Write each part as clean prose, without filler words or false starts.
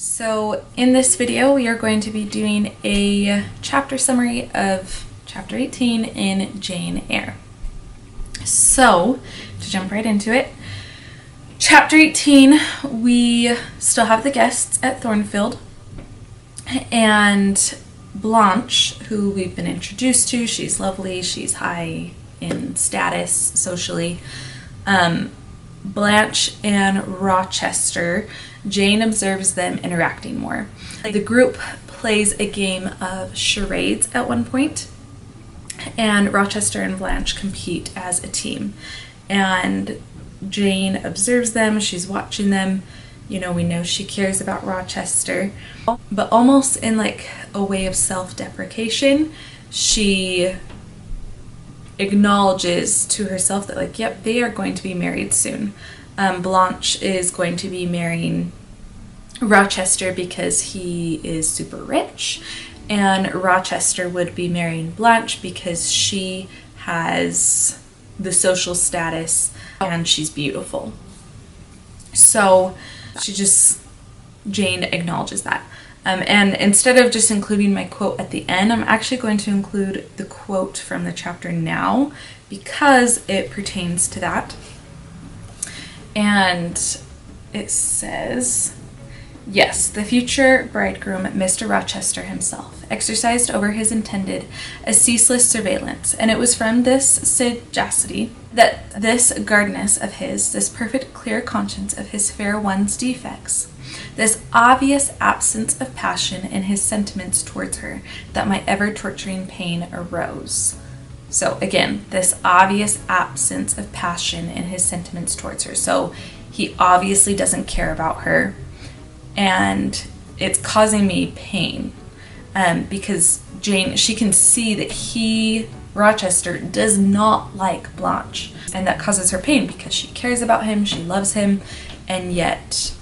So in this video, we are going to be doing a chapter summary of chapter 18 in Jane Eyre. So to jump right into it, chapter 18, we still have the guests at Thornfield, and Blanche, who we've been introduced to. She's lovely, she's high in status socially. Blanche and Rochester, Jane observes them interacting more. The group plays a game of charades at one point, and Rochester and Blanche compete as a team. And Jane observes them, she's watching them. You know, we know she cares about Rochester, but almost in like a way of self-deprecation, she acknowledges to herself that like, yep, they are going to be married soon. Blanche is going to be marrying Rochester because he is super rich, and Rochester would be marrying Blanche because she has the social status and she's beautiful. So Jane acknowledges that. And instead of just including my quote at the end, I'm actually going to include the quote from the chapter now because it pertains to that. And it says, yes, the future bridegroom, Mr. Rochester himself, exercised over his intended a ceaseless surveillance, and it was from this sagacity that this guardness of his, this perfect clear conscience of his fair one's defects, this obvious absence of passion in his sentiments towards her, that my ever-torturing pain arose. So again, this obvious absence of passion in his sentiments towards her. So he obviously doesn't care about her, and it's causing me pain because Jane, she can see that Rochester, does not like Blanche, and that causes her pain because she cares about him, she loves him, and yet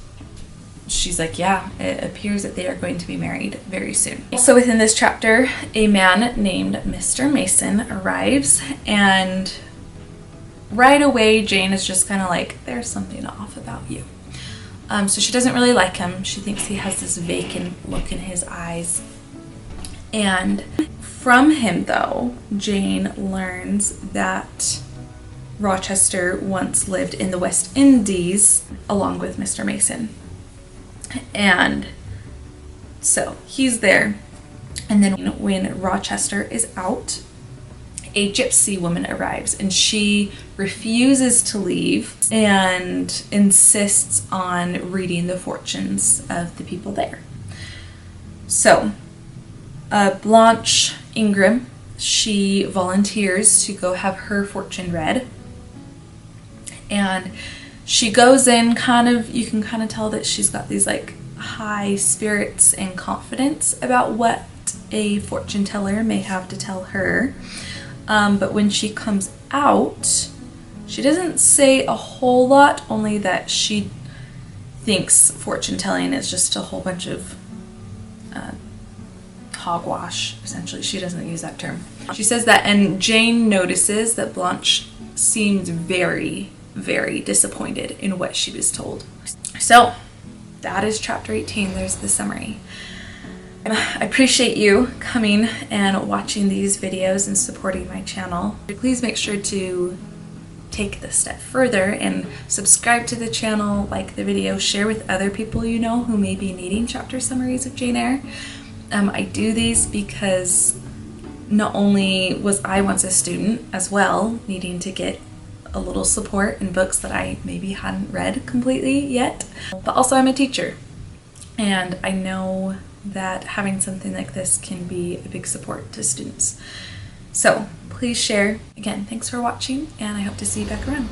she's like, yeah, it appears that they are going to be married very soon. Also within this chapter, a man named Mr. Mason arrives, and right away Jane is just kind of like, there's something off about you. So she doesn't really like him. She thinks he has this vacant look in his eyes. And from him, though, Jane learns that Rochester once lived in the West Indies along with Mr. Mason. And so he's there. And then when Rochester is out, a gypsy woman arrives, and she refuses to leave and insists on reading the fortunes of the people there. So Blanche Ingram, she volunteers to go have her fortune read, and she goes in you can kind of tell that she's got these like high spirits and confidence about what a fortune teller may have to tell her. But when she comes out, she doesn't say a whole lot, only that she thinks fortune telling is just a whole bunch of hogwash, essentially. She doesn't use that term. She says that, and Jane notices that Blanche seems very, very disappointed in what she was told. So that is chapter 18. There's the summary. I appreciate you coming and watching these videos and supporting my channel. Please make sure to take this step further and subscribe to the channel, like the video, share with other people you know who may be needing chapter summaries of Jane Eyre. I do these because not only was I once a student as well, needing to get a little support in books that I maybe hadn't read completely yet, but also I'm a teacher, and I know that having something like this can be a big support to students. So please share. Again, thanks for watching, and I hope to see you back around.